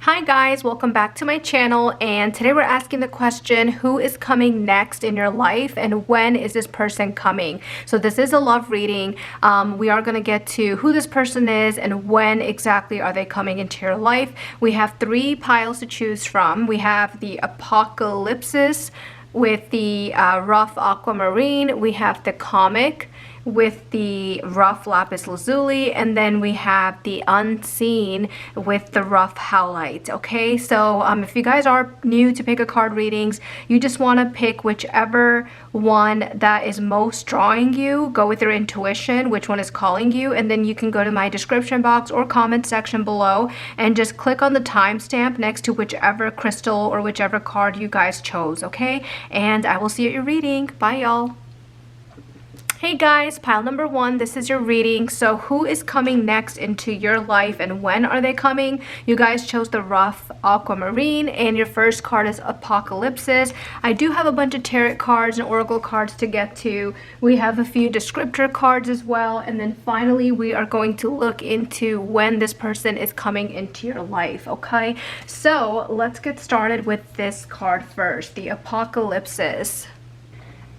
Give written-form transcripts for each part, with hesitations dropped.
Hi guys, welcome back to my channel, and today we're asking the question, who is coming next in your life and when is this person coming? So this is a love reading. We are going to get to who this person is and when exactly are they coming into your life. We have three piles to choose from. We have the Apocalypsis with the rough Aquamarine. We have the Comic with the rough Lapis Lazuli, and then we have the Unseen with the rough Howlite. Okay, so if you guys are new to PickACard readings, you just want to pick whichever one that is most drawing you. Go with your intuition, which one is calling you, and then you can go to my description box or comment section below and just click on the timestamp next to whichever crystal or whichever card you guys chose. Okay, and I will see you at your reading. Bye y'all. Hey guys, pile number one, this is your reading. So who is coming next into your life and when are they coming? You guys chose the rough Aquamarine and your first card is Apocalypsis. I do have a bunch of tarot cards and oracle cards to get to. We have a few descriptor cards as well, and then finally we are going to look into when this person is coming into your life. Okay, so let's get started with this card first, the Apocalypsis.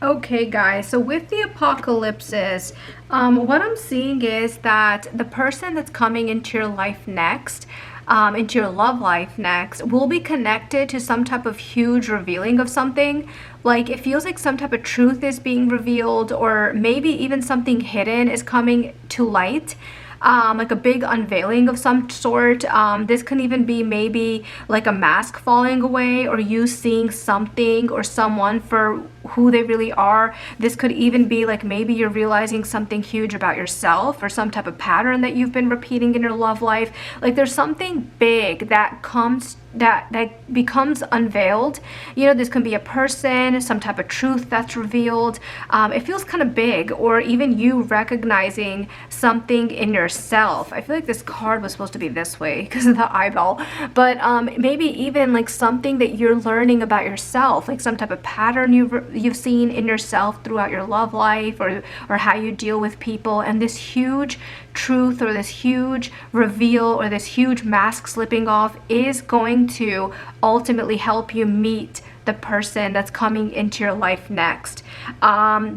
Okay guys, so with the Apocalypsis, what I'm seeing is that the person that's coming into your life next, into your love life next, will be connected to some type of huge revealing of something. Like it feels like some type of truth is being revealed, or maybe even something hidden is coming to light. Like a big unveiling of some sort. This can even be maybe like a mask falling away, or you seeing something or someone for who they really are. This could even be like maybe you're realizing something huge about yourself or some type of pattern that you've been repeating in your love life. Like there's something big that comes that becomes unveiled. You know, this can be a person, some type of truth that's revealed. It feels kind of big, or even you recognizing something in yourself. I feel like this card was supposed to be this way because of the eyeball, but maybe even like something that you're learning about yourself, like some type of pattern you've seen in yourself throughout your love life, or how you deal with people, and this huge truth or this huge reveal or this huge mask slipping off is going to ultimately help you meet the person that's coming into your life next.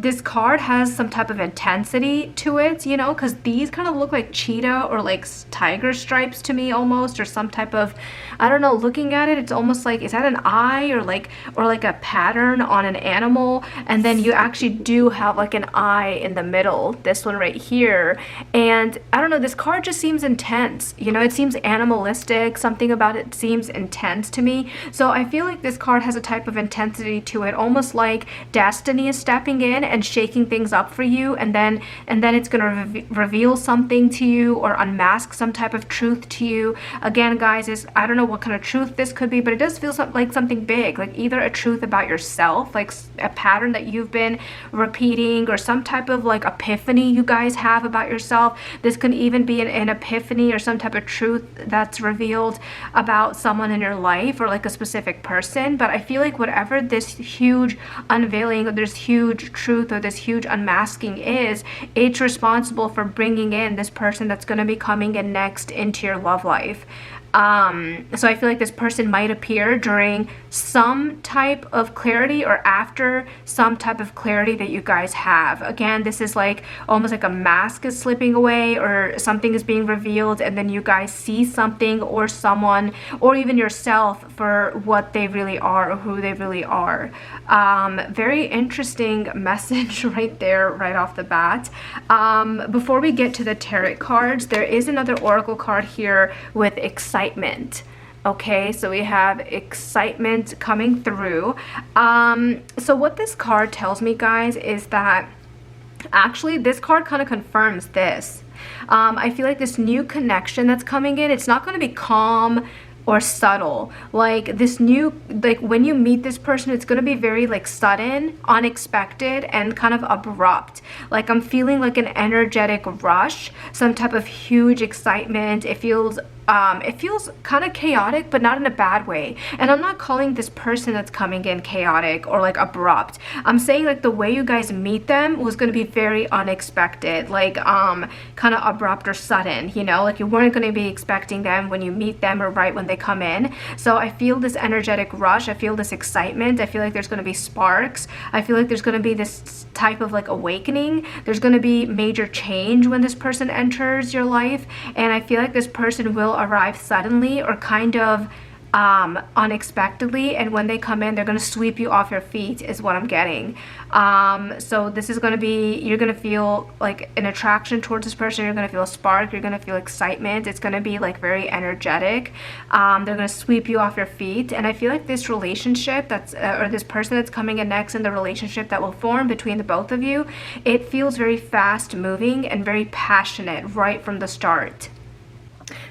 This card has some type of intensity to it, you know, because these kind of look like cheetah or like tiger stripes to me almost, or some type of, I don't know, looking at it, it's almost like, is that an eye or like a pattern on an animal? And then you actually do have like an eye in the middle, this one right here. And I don't know, this card just seems intense, you know, it seems animalistic, something about it seems intense to me. So I feel like this card has a type of intensity to it, almost like destiny is stepping in and shaking things up for you, and then it's going to reveal something to you or unmask some type of truth to you. Again guys, I don't know what kind of truth this could be, but it does feel like something big, like either a truth about yourself, like a pattern that you've been repeating, or some type of like epiphany you guys have about yourself. This could even be an epiphany or some type of truth that's revealed about someone in your life, or like a specific person. But I feel like whatever this huge unveiling or this huge truth or this huge unmasking is, it's responsible for bringing in this person that's going to be coming in next into your love life. So I feel like this person might appear during some type of clarity or after some type of clarity that you guys have. Again, this is like almost like a mask is slipping away or something is being revealed, and then you guys see something or someone or even yourself for what they really are or who they really are. Very interesting message right there, right off the bat. Before we get to the tarot cards, there is another oracle card here with excitement. Okay, so we have excitement coming through. So what this card tells me, guys, is that actually this card kind of confirms this. I feel like this new connection that's coming in, it's not going to be calm or subtle. Like this new, like when you meet this person, it's going to be very like sudden, unexpected, and kind of abrupt. Like I'm feeling like an energetic rush, some type of huge excitement. It feels it feels kind of chaotic, but not in a bad way. And I'm not calling this person that's coming in chaotic or like abrupt. I'm saying like the way you guys meet them was going to be very unexpected, like kind of abrupt or sudden, you know, like you weren't going to be expecting them when you meet them or right when they come in. So I feel this energetic rush. I feel this excitement. I feel like there's going to be sparks. I feel like there's going to be this type of like awakening. There's going to be major change when this person enters your life. And I feel like this person will arrive suddenly or kind of unexpectedly, and when they come in, they're going to sweep you off your feet is what I'm getting. So this is going to be, you're going to feel like an attraction towards this person. You're going to feel a spark. You're going to feel excitement. It's going to be like very energetic. They're going to sweep you off your feet. And I feel like this relationship that's or this person that's coming in next in the relationship that will form between the both of you, it feels very fast moving and very passionate right from the start.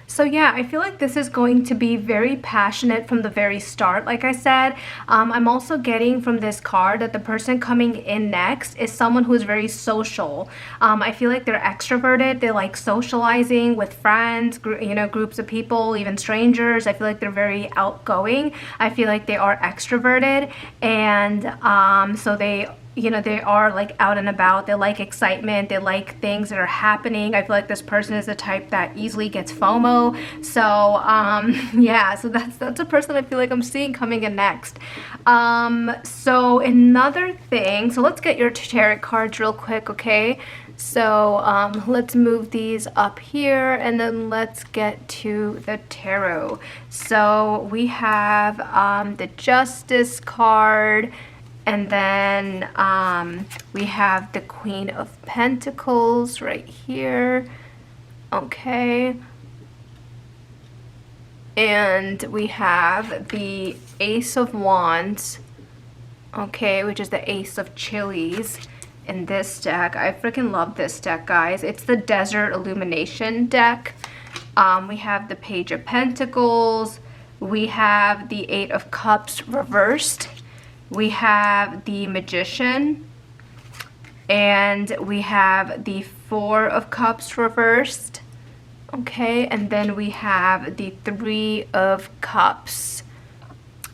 So yeah, I feel like this is going to be very passionate from the very start. Like I said, I'm also getting from this card that the person coming in next is someone who is very social. I feel like they're extroverted. They like socializing with friends, you know, groups of people, even strangers. I feel like they're very outgoing. I feel like they are extroverted, and so they, you know, they are like out and about. They like excitement. They like things that are happening. I feel like this person is the type that easily gets FOMO. So yeah, so that's a person I feel like I'm seeing coming in next. So another thing, so let's get your tarot cards real quick, okay? So let's move these up here, and then let's get to the tarot. So we have the Justice card, and then we have the Queen of Pentacles right here. Okay. And we have the Ace of Wands, okay, which is the Ace of Chilies in this deck. I freaking love this deck, guys. It's the Desert Illumination deck. We have the Page of Pentacles. We have the Eight of Cups reversed. We have the Magician. And we have the Four of Cups reversed. Okay, and then we have the Three of Cups.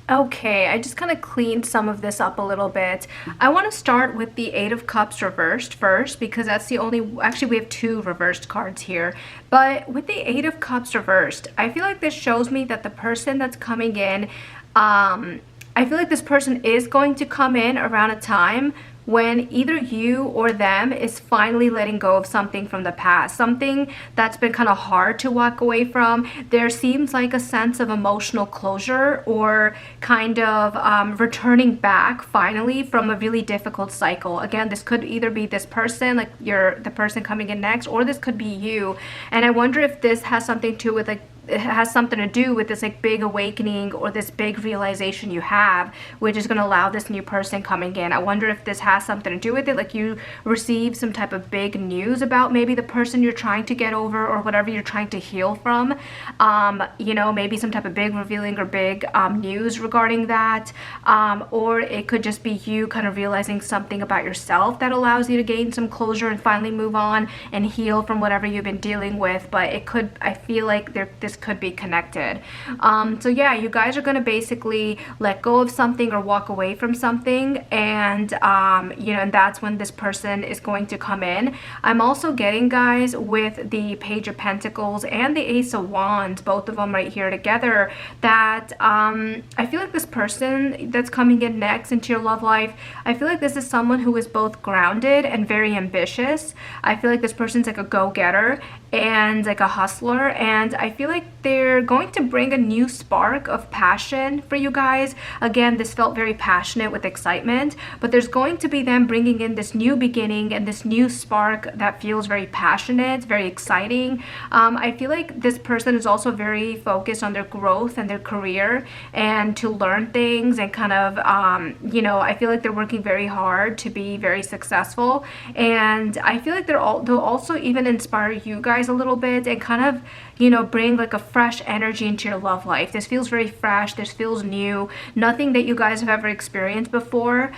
Okay, I just kind of cleaned some of this up a little bit. I want to start with the Eight of Cups reversed first, because that's the only, actually we have two reversed cards here. But with the Eight of Cups reversed, I feel like this shows me that the person that's coming in, I feel like this person is going to come in around a time when either you or them is finally letting go of something from the past, something that's been kind of hard to walk away from. There seems like a sense of emotional closure, or kind of returning back finally from a really difficult cycle. Again, this could either be this person, like the person coming in next, or this could be you. And I wonder if this has something to do with, like, it has something to do with this like big awakening or this big realization you have, which is going to allow this new person coming in. I wonder if this has something to do with it, like you receive some type of big news about maybe the person you're trying to get over or whatever you're trying to heal from. You know, maybe some type of big revealing or big news regarding that. Or it could just be you kind of realizing something about yourself that allows you to gain some closure and finally move on and heal from whatever you've been dealing with. But it could, I feel like this could be connected. So yeah, you guys are going to basically let go of something or walk away from something, and you know, and that's when this person is going to come in. I'm also getting, guys, with the Page of Pentacles and the Ace of Wands, both of them right here together, that I feel like this person that's coming in next into your love life, I feel like this is someone who is both grounded and very ambitious. I feel like this person's like a go-getter and like a hustler, and I feel like they're going to bring a new spark of passion for you guys. Again, this felt very passionate with excitement, but there's going to be them bringing in this new beginning and this new spark that feels very passionate, very exciting. I feel like this person is also very focused on their growth and their career and to learn things and kind of, you know, I feel like they're working very hard to be very successful, and I feel like they'll also even inspire you guys a little bit and kind of, you know, bring like a fresh energy into your love life. This feels very fresh. This feels new. Nothing that you guys have ever experienced before.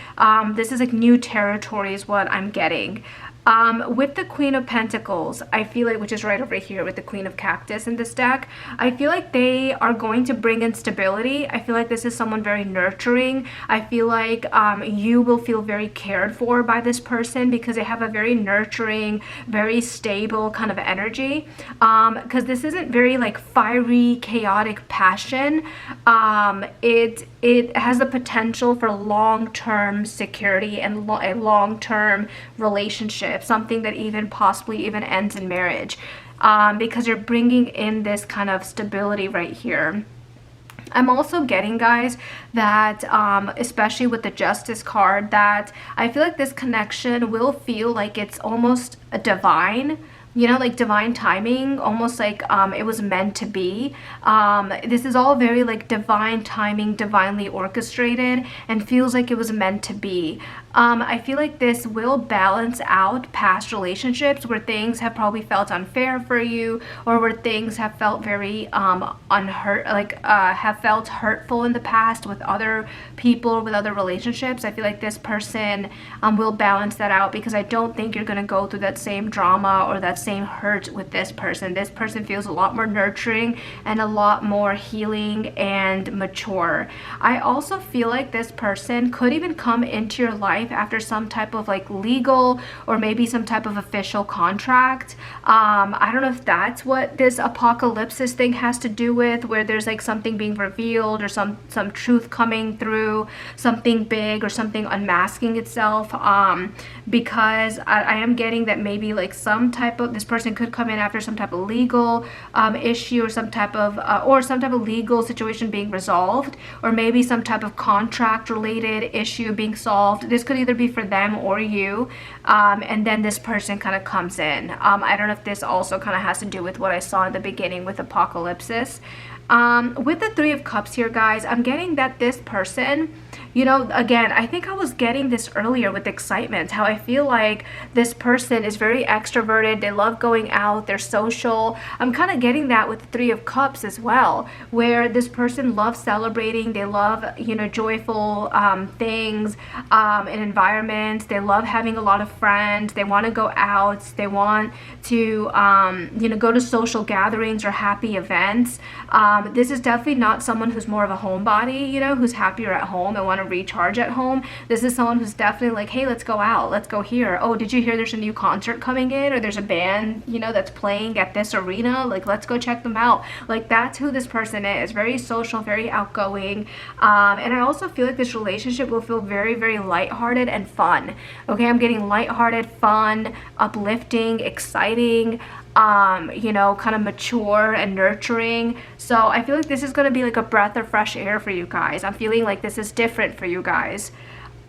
This is like new territory is what I'm getting. With the Queen of Pentacles, I feel like, which is right over here with the Queen of Cactus in this deck, I feel like they are going to bring in stability. I feel like this is someone very nurturing. I feel like you will feel very cared for by this person because they have a very nurturing, very stable kind of energy. Because this isn't very like fiery, chaotic passion. It has the potential for long-term security and a long-term relationship, something that even possibly even ends in marriage, because you're bringing in this kind of stability right here. I'm also getting, guys, that especially with the Justice card, that I feel like this connection will feel like it's almost a divine, you know, like divine timing, almost like it was meant to be. This is all very like divine timing, divinely orchestrated, and feels like it was meant to be. I feel like this will balance out past relationships where things have probably felt unfair for you, or where things have felt very have felt hurtful in the past with other people, with other relationships. I feel like this person will balance that out, because I don't think you're going to go through that same drama or that same hurt with this person. This person feels a lot more nurturing and a lot more healing and mature. I also feel like this person could even come into your life after some type of like legal or maybe some type of official contract. I don't know if that's what this apocalypse thing has to do with, where there's like something being revealed or some truth coming through, something big or something unmasking itself, because I am getting that maybe like some type of, this person could come in after some type of legal issue or some type of legal situation being resolved, or maybe some type of contract related issue being solved. This could either be for them or you, and then this person kind of comes in. I don't know if this also kind of has to do with what I saw in the beginning with apocalypsis. With the Three of Cups here, guys, I'm getting that this person, you know, again, I think I was getting this earlier with excitement, how I feel like this person is very extroverted. They love going out. They're social. I'm kind of getting that with the Three of Cups as well, where this person loves celebrating. They love, you know, joyful things and environments. They love having a lot of friends. They want to go out. They want to, you know, go to social gatherings or happy events. This is definitely not someone who's more of a homebody, you know, who's happier at home and want to recharge at home. This is someone who's definitely like, hey, let's go out, let's go here. Oh, did you hear there's a new concert coming in, or there's a band, you know, that's playing at this arena, like let's go check them out. Like that's who this person is. Very social, very outgoing, and I also feel like this relationship will feel very, very lighthearted and fun. Okay, I'm getting lighthearted, fun, uplifting, exciting, you know, kind of mature and nurturing. So I feel like this is going to be like a breath of fresh air for you guys. I'm feeling like this is different for you guys.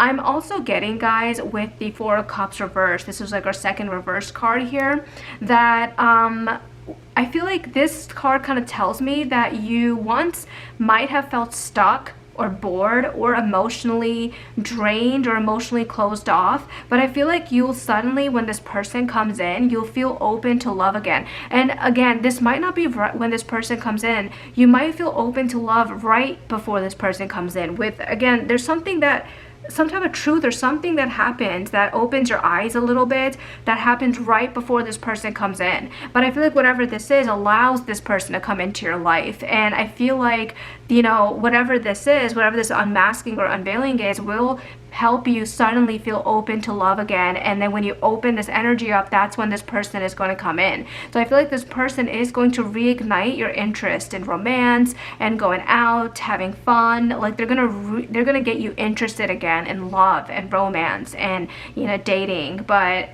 I'm also getting, guys, with the Four of Cups reverse, this is like our second reverse card here, that I feel like this card kind of tells me that you once might have felt stuck or bored or emotionally drained or emotionally closed off, but I feel like you'll suddenly, when this person comes in, you'll feel open to love again. And again, this might not be right when this person comes in. You might feel open to love right before this person comes in. With, again, there's something that, some type of truth or something that happens that opens your eyes a little bit, that happens right before this person comes in. But I feel like whatever this is allows this person to come into your life, and I feel like, you know, whatever this is, whatever this unmasking or unveiling is, will help you suddenly feel open to love again. And then when you open this energy up, that's when this person is going to come in. So I feel like this person is going to reignite your interest in romance and going out, having fun. Like they're gonna get you interested again in love and romance and, you know, dating. But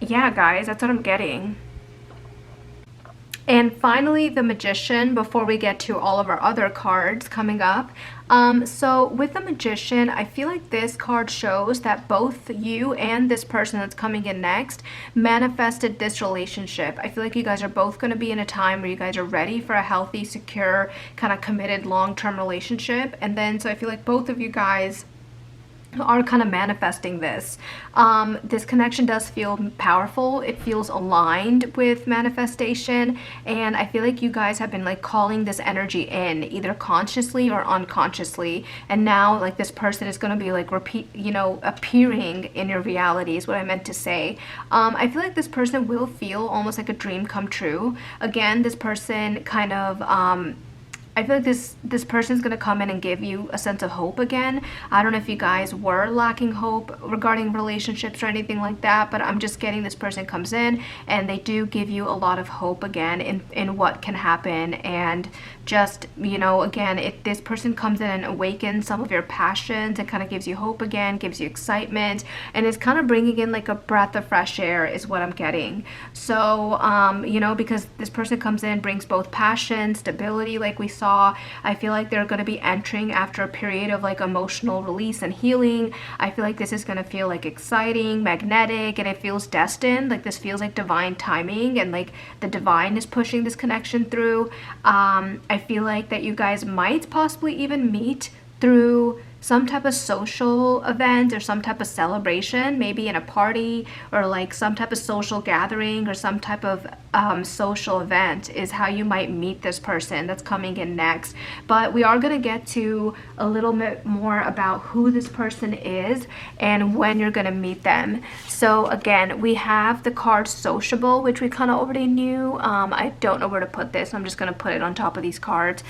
yeah, guys, that's what I'm getting. And finally, the Magician, before we get to all of our other cards coming up. So with the Magician, I feel like this card shows that both you and this person that's coming in next manifested this relationship. I feel like you guys are both going to be in a time where you guys are ready for a healthy, secure, kind of committed long-term relationship. And then, so I feel like both of you guys are kind of manifesting this. This connection does feel powerful. It feels aligned with manifestation, and I feel like you guys have been like calling this energy in, either consciously or unconsciously, and now like this person is going to be like appearing in your reality is what I meant to say. I feel like this person will feel almost like a dream come true. Again, this person kind of I feel like this person's going to come in and give you a sense of hope again. I don't know if you guys were lacking hope regarding relationships or anything like that, but I'm just getting this person comes in and they do give you a lot of hope again in what can happen. And just, again, if this person comes in and awakens some of your passions and kind of gives you hope again, gives you excitement, and is kind of bringing in like a breath of fresh air is what I'm getting. So, because this person comes in, brings both passion, stability, like we saw. I feel like they're going to be entering after a period of like emotional release and healing. I feel like this is going to feel like exciting, magnetic, and it feels destined. Like this feels like divine timing, and like the divine is pushing this connection through. I feel like that you guys might possibly even meet through some type of social event or some type of celebration, maybe in a party or like some type of social gathering or some type of social event is how you might meet this person that's coming in next. But we are going to get to a little bit more about who this person is and when you're going to meet them. So again, we have the card sociable, which we kind of already knew. I don't know where to put this. I'm just going to put it on top of these cards.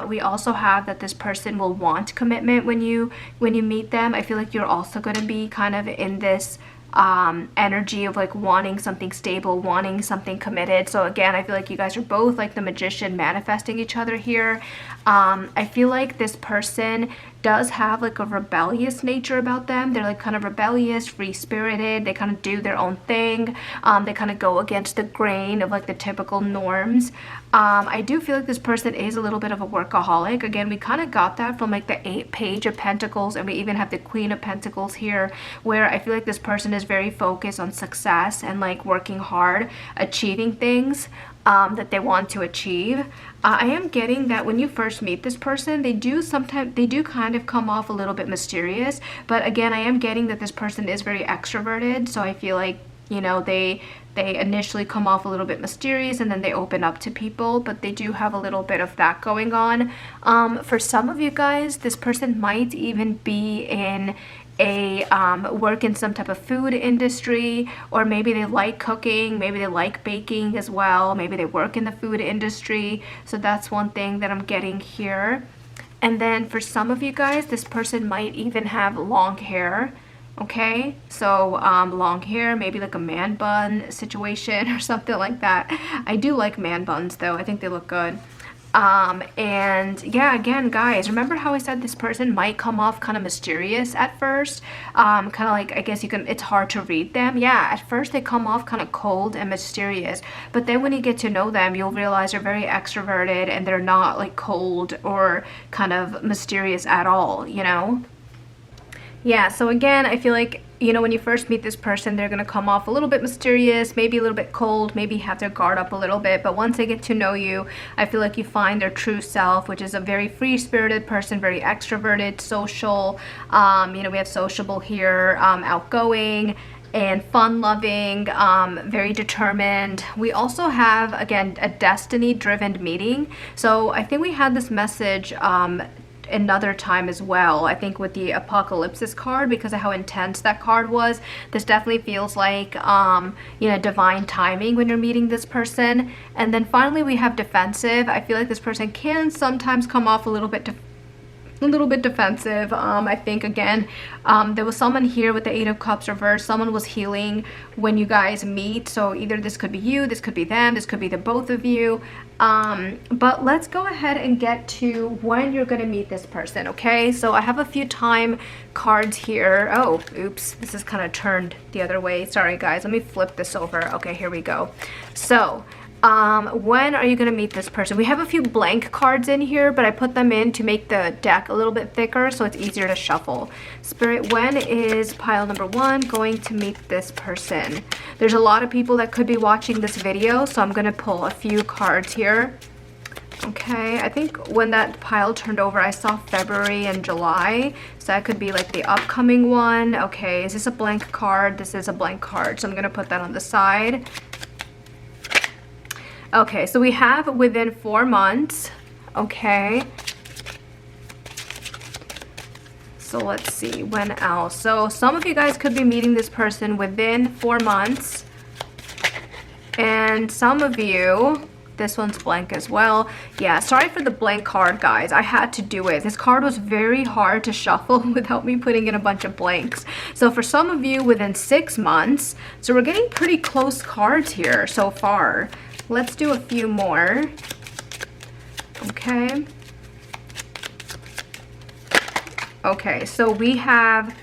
We also have that this person will want commitment when you meet them. I feel like you're also going to be kind of in this energy of like wanting something stable, wanting something committed. So again, I feel like you guys are both like the magician manifesting each other here. I feel like this person does have like a rebellious nature about them. They're like kind of rebellious, free-spirited. They kind of do their own thing. They kind of go against the grain of like the typical norms. I do feel like this person is a little bit of a workaholic. Again, we kind of got that from like the Page of Pentacles, and we even have the Queen of Pentacles here, where I feel like this person is very focused on success and like working hard, achieving things that they want to achieve. I am getting that when you first meet this person, they do kind of come off a little bit mysterious, but again, I am getting that this person is very extroverted, so I feel like, they initially come off a little bit mysterious and then they open up to people, but they do have a little bit of that going on. For some of you guys, this person might even be in work in some type of food industry, or maybe they like cooking, maybe they like baking as well, maybe they work in the food industry. So that's one thing that I'm getting here. And then for some of you guys, this person might even have long hair. Okay, so long hair, maybe like a man bun situation or something like that. I do like man buns though. I think they look good. And yeah, again, guys, remember how I said this person might come off kind of mysterious at first? Kind of like, I guess it's hard to read them. Yeah, at first they come off kind of cold and mysterious, but then when you get to know them, you'll realize they're very extroverted and they're not like cold or kind of mysterious at all, Yeah, so again, I feel like, when you first meet this person, they're going to come off a little bit mysterious, maybe a little bit cold, maybe have their guard up a little bit. But once they get to know you, I feel like you find their true self, which is a very free-spirited person, very extroverted, social. We have sociable here, outgoing and fun-loving, very determined. We also have, again, a destiny-driven meeting. So I think we had this message another time as well, I think with the Apocalypse card, because of how intense that card was. This definitely feels like divine timing when you're meeting this person. And then finally we have defensive. I feel like this person can sometimes come off a little bit defensive. I think again, there was someone here with the Eight of Cups reversed. Someone was healing when you guys meet, so either this could be you, this could be them, this could be the both of you. But let's go ahead and get to when you're going to meet this person. Okay, so I have a few time cards here. Oh, oops, this is kind of turned the other way. Sorry guys, let me flip this over. Okay, here we go. So when are you going to meet this person? We have a few blank cards in here, but I put them in to make the deck a little bit thicker so it's easier to shuffle. Spirit, when is pile number 1 going to meet this person? There's a lot of people that could be watching this video, so I'm going to pull a few cards here. Okay, I think when that pile turned over, I saw February and July. So that could be like the upcoming one. Okay, is this a blank card? This is a blank card. So I'm going to put that on the side. Okay, so we have within 4 months. Okay. So let's see, when else? So some of you guys could be meeting this person within 4 months. And some of you... This one's blank as well. Yeah, sorry for the blank card, guys. I had to do it. This card was very hard to shuffle without me putting in a bunch of blanks. So for some of you, within 6 months. So we're getting pretty close cards here so far. Let's do a few more. Okay. Okay, so we have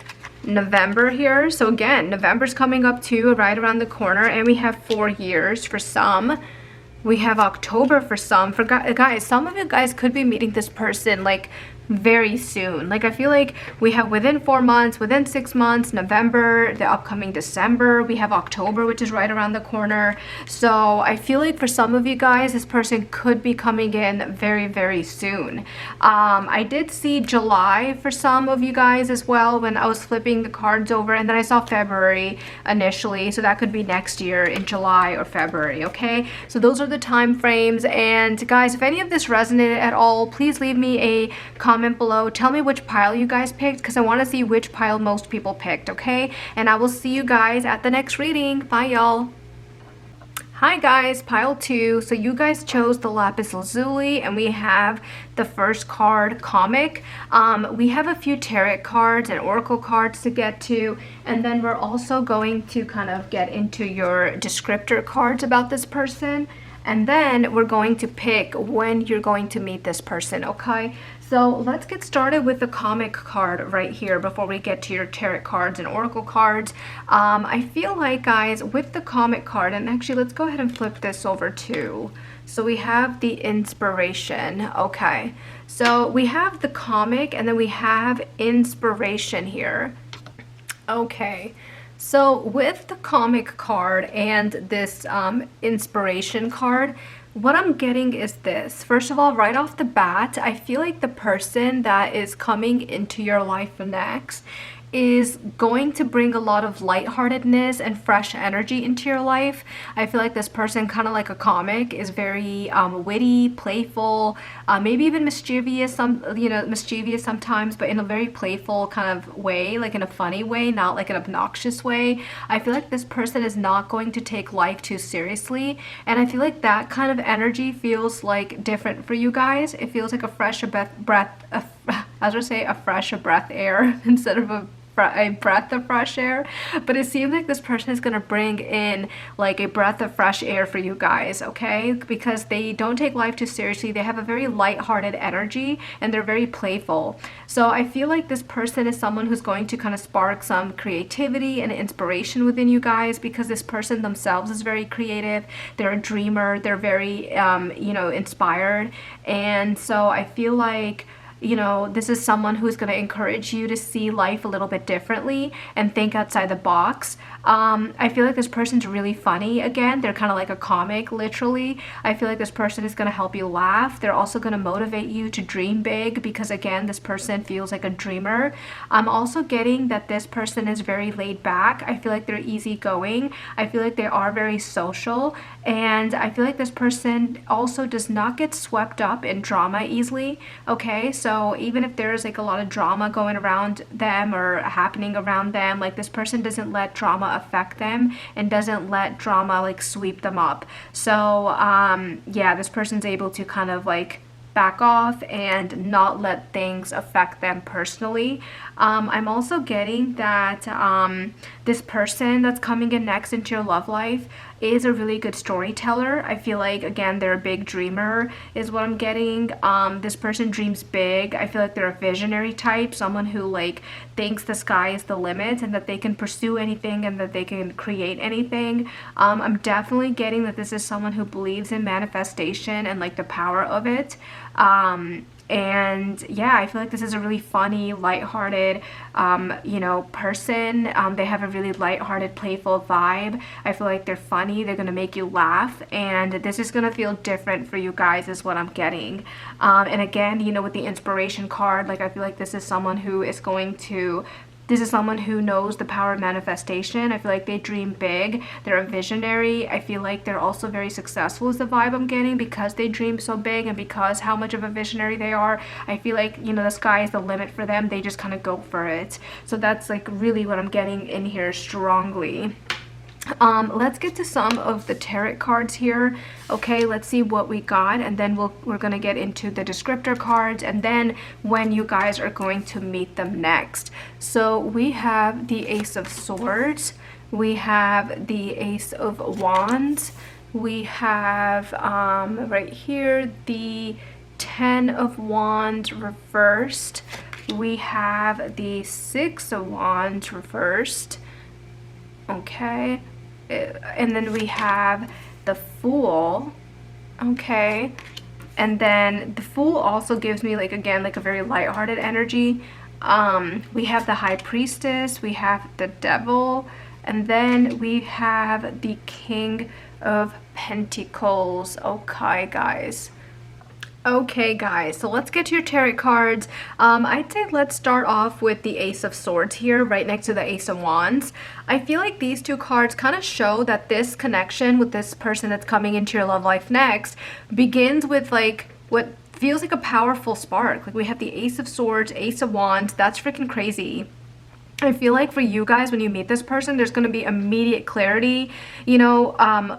November here. So again, November's coming up too, right around the corner. And we have 4 years for some. We have October for some. For guys, some of you guys could be meeting this person like very soon. Like I feel like we have within 4 months, within 6 months, November, the upcoming December, we have October, which is right around the corner. So I feel like for some of you guys, this person could be coming in very, very soon. I did see July for some of you guys as well when I was flipping the cards over, and then I saw February initially, so that could be next year in July or February. Okay, so those are the time frames. And guys, if any of this resonated at all, please leave me a comment below. Tell me which pile you guys picked, because I want to see which pile most people picked. Okay, and I will see you guys at the next reading. Bye, y'all. Hi guys, pile 2. So you guys chose the Lapis Lazuli, and we have the first card, Comic. We have a few tarot cards and oracle cards to get to, and then we're also going to kind of get into your descriptor cards about this person. And then we're going to pick when you're going to meet this person, okay? So let's get started with the Comic card right here before we get to your tarot cards and oracle cards. I feel like, guys, with the Comic card, and actually let's go ahead and flip this over too. So we have the inspiration, okay. So we have the Comic and then we have inspiration here. Okay. So with the Comic card and this inspiration card, what I'm getting is this. First of all, right off the bat, I feel like the person that is coming into your life next is going to bring a lot of lightheartedness and fresh energy into your life. I feel like this person, kind of like a Comic, is very witty, playful, maybe even mischievous, mischievous sometimes, but in a very playful kind of way, like in a funny way, not like an obnoxious way. I feel like this person is not going to take life too seriously, and I feel like that kind of energy feels like different for you guys. It feels like a fresh breath air instead of a breath of fresh air. But it seems like this person is going to bring in like a breath of fresh air for you guys, okay? Because they don't take life too seriously. They have a very lighthearted energy and they're very playful. So I feel like this person is someone who's going to kind of spark some creativity and inspiration within you guys, because this person themselves is very creative. They're a dreamer. They're very inspired. And so I feel like, this is someone who's going to encourage you to see life a little bit differently and think outside the box. I feel like this person's really funny. Again, they're kind of like a Comic, literally. I feel like this person is going to help you laugh. They're also going to motivate you to dream big, because again, this person feels like a dreamer. I'm also getting that this person is very laid back. I feel like they're easygoing. I feel like they are very social, and I feel like this person also does not get swept up in drama easily, okay? So even if there's like a lot of drama going around them or happening around them, like this person doesn't let drama affect them and doesn't let drama like sweep them up. So yeah, this person's able to kind of like back off and not let things affect them personally. I'm also getting that this person that's coming in next into your love life is a really good storyteller. I feel like, again, they're a big dreamer is what I'm getting. This person dreams big. I feel like they're a visionary type, someone who like thinks the sky is the limit and that they can pursue anything and that they can create anything. I'm definitely getting that this is someone who believes in manifestation and like the power of it. And yeah, I feel like this is a really funny, lighthearted, you know, person. They have a really lighthearted, playful vibe. I feel like they're funny. They're gonna make you laugh, and this is gonna feel different for you guys, is what I'm getting. And again, you know, with the inspiration card, like I feel like this is someone who is going to. This is someone who knows the power of manifestation. I feel like they dream big. They're a visionary. I feel like they're also very successful is the vibe I'm getting, because they dream so big and because how much of a visionary they are. I feel like, you know, the sky is the limit for them. They just kind of go for it. So that's like really what I'm getting in here strongly. Let's get to some of the tarot cards here. Okay, let's see what we got, and then we're gonna get into the descriptor cards, and then when you guys are going to meet them next. So we have the Ace of Swords, we have the Ace of Wands, we have right here the Ten of Wands reversed, we have the Six of Wands reversed. Okay, and then we have the Fool. Okay, and then the Fool also gives me, like, again, like a very lighthearted energy. We have the High Priestess, we have the Devil, and then we have the King of Pentacles. Okay, guys. Okay, guys, so let's get to your tarot cards. I'd say let's start off with the Ace of Swords here, right next to the Ace of Wands. I feel like these two cards kind of show that this connection with this person that's coming into your love life next begins with, like, what feels like a powerful spark. Like, we have the Ace of Swords, Ace of Wands. That's freaking crazy. I feel like for you guys, when you meet this person, there's going to be immediate clarity, you know,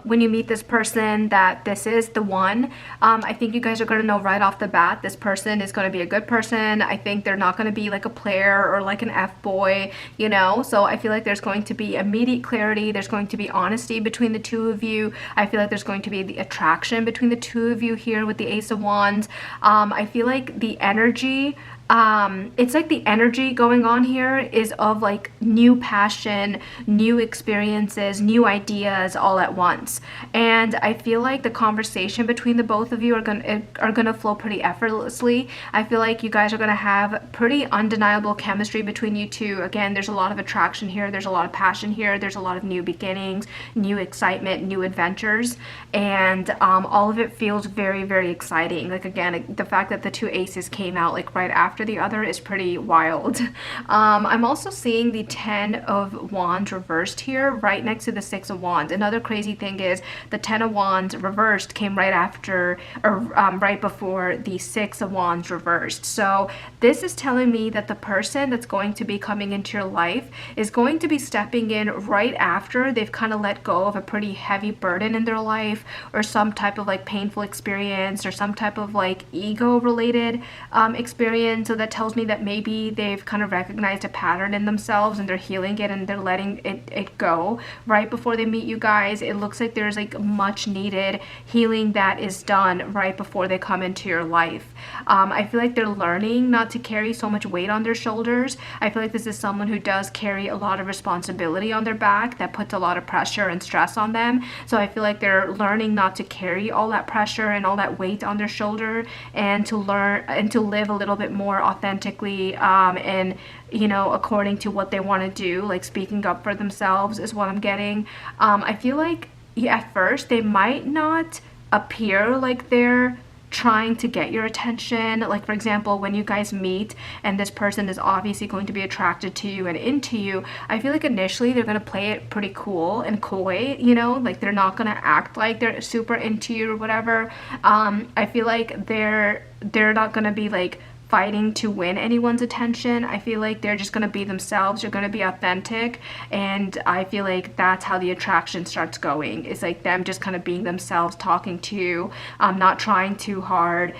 when you meet this person, that this is the one. I think you guys are going to know right off the bat, this person is going to be a good person. I think they're not going to be like a player or like an F-boy, you know, so I feel like there's going to be immediate clarity. There's going to be honesty between the two of you. I feel like there's going to be the attraction between the two of you here with the Ace of Wands. I feel like the energy, it's like the energy going on here is of like new passion, new experiences, new ideas all at once. And I feel like the conversation between the both of you are gonna flow pretty effortlessly. I feel like you guys are gonna have pretty undeniable chemistry between you two. Again, there's a lot of attraction here, there's a lot of passion here, there's a lot of new beginnings, new excitement, new adventures, and all of it feels very, very exciting. Like, again, the fact that the two aces came out like right after the other is pretty wild. I'm also seeing the Ten of Wands reversed here, right next to the Six of Wands. Another crazy thing is the Ten of Wands reversed came right after, or right before the Six of Wands reversed. So this is telling me that the person that's going to be coming into your life is going to be stepping in right after they've kind of let go of a pretty heavy burden in their life, or some type of like painful experience, or some type of like ego related experience. So that tells me that maybe they've kind of recognized a pattern in themselves and they're healing it and they're letting it go right before they meet you guys. It looks like there's like much needed healing that is done right before they come into your life. I feel like they're learning not to carry so much weight on their shoulders. I feel like this is someone who does carry a lot of responsibility on their back that puts a lot of pressure and stress on them. So I feel like they're learning not to carry all that pressure and all that weight on their shoulder, and to learn and to live a little bit more authentically, and, you know, according to what they want to do, like speaking up for themselves is what I'm getting. I feel like at first they might not appear like they're trying to get your attention. Like, for example, when you guys meet and this person is obviously going to be attracted to you and into you, I feel like initially they're going to play it pretty cool and coy, you know, like they're not going to act like they're super into you or whatever. I feel like they're not going to be like fighting to win anyone's attention. I feel like they're just going to be themselves. They're going to be authentic, and I feel like that's how the attraction starts going. It's like them just kind of being themselves, talking to you, not trying too hard,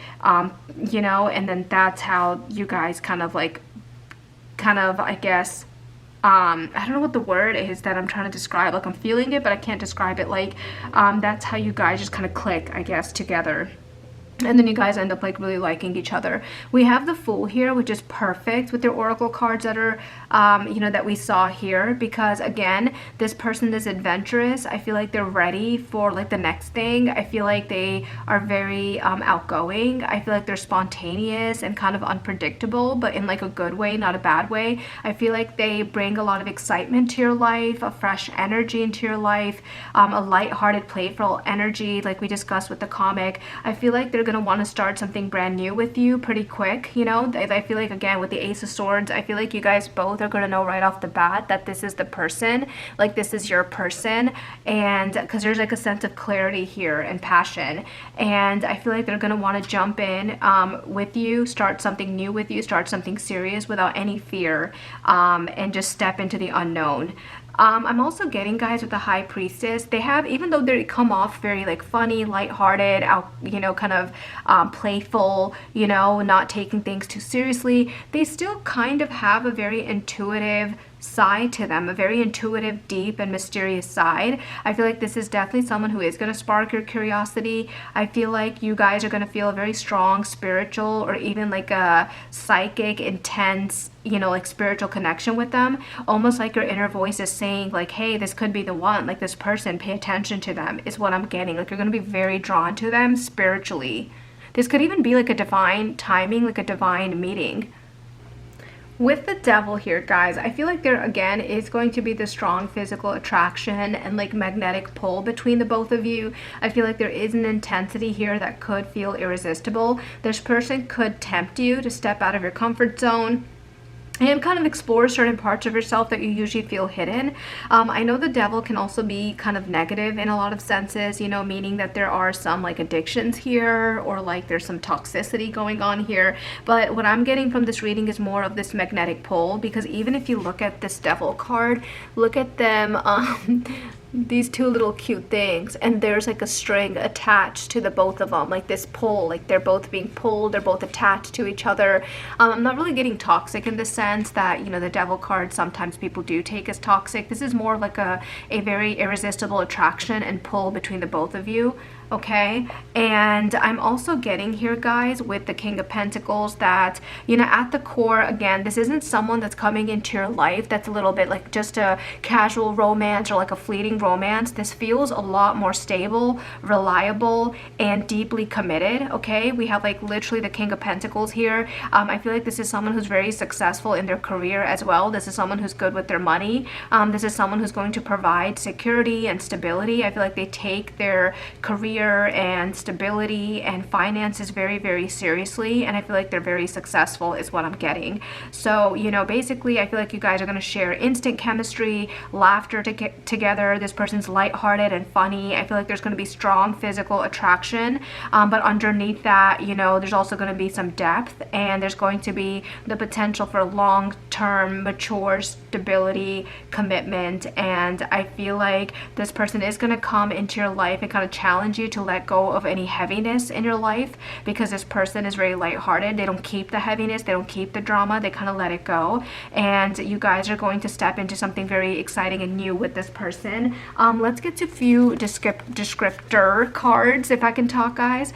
you know, and then that's how you guys kind of I guess, I don't know what the word is that I'm trying to describe. Like, I'm feeling it, but I can't describe it. Like, that's how you guys just kind of click, I guess, together. and then you guys end up like really liking each other. We have the Fool here, which is perfect with their oracle cards that are you know, that we saw here, because again, this person is adventurous. I feel like they're ready for like the next thing. I feel like they are very outgoing. I feel like they're spontaneous and kind of unpredictable, but in like a good way, not a bad way. I feel like they bring a lot of excitement to your life, a fresh energy into your life, a light-hearted, playful energy like we discussed with the comic. I feel like they're going to want to start something brand new with you pretty quick, you know. I feel like, again, with the Ace of Swords, I feel like you guys both are going to know right off the bat that this is the person, like this is your person, and because there's like a sense of clarity here and passion, and I feel like they're going to want to jump in with you, start something new with you, start something serious without any fear, and just step into the unknown. I'm also getting, guys, with the High Priestess, they have, even though they come off very like funny, lighthearted, out, you know, kind of playful, you know, not taking things too seriously, they still kind of have a very intuitive side to them, a very intuitive, deep, and mysterious side. I feel like this is definitely someone who is going to spark your curiosity. I feel like you guys are going to feel a very strong spiritual, or even like a psychic, intense, you know, like spiritual connection with them. Almost like your inner voice is saying like, hey, this could be the one, like this person, pay attention to them, is what I'm getting. Like you're going to be very drawn to them spiritually. This could even be like a divine timing, like a divine meeting. With the Devil here, guys, I feel like there again is going to be the strong physical attraction and like magnetic pull between the both of you. I feel like there is an intensity here that could feel irresistible. This person could tempt you to step out of your comfort zone and kind of explore certain parts of yourself that you usually feel hidden. I know the Devil can also be kind of negative in a lot of senses, you know, meaning that there are some like addictions here, or like there's some toxicity going on here. But what I'm getting from this reading is more of this magnetic pull, because even if you look at this Devil card, look at them, these two little cute things, and there's like a string attached to the both of them, like this pull, like they're both being pulled, they're both attached to each other. I'm not really getting toxic in the sense that, you know, the Devil card sometimes people do take as toxic. This is more like a very irresistible attraction and pull between the both of you. Okay, and I'm also getting here, guys, with the King of Pentacles, that, you know, at the core, again, this isn't someone that's coming into your life that's a little bit like just a casual romance or like a fleeting romance. This feels a lot more stable, reliable, and deeply committed. Okay, we have like literally the King of Pentacles here. I feel like this is someone who's very successful in their career as well. This is someone who's good with their money. This is someone who's going to provide security and stability. I feel like they take their career and stability and finances very, very seriously, and I feel like they're very successful is what I'm getting. So, you know, basically I feel like you guys are going to share instant chemistry, laughter together. This person's lighthearted and funny. I feel like there's going to be strong physical attraction, but underneath that, you know, there's also going to be some depth, and there's going to be the potential for long-term mature stability, commitment, and I feel like this person is going to come into your life and kind of challenge you to let go of any heaviness in your life, because this person is very lighthearted. They don't keep the heaviness, they don't keep the drama, they kind of let it go, and you guys are going to step into something very exciting and new with this person. Let's get to a few descriptor cards, if I can talk, guys.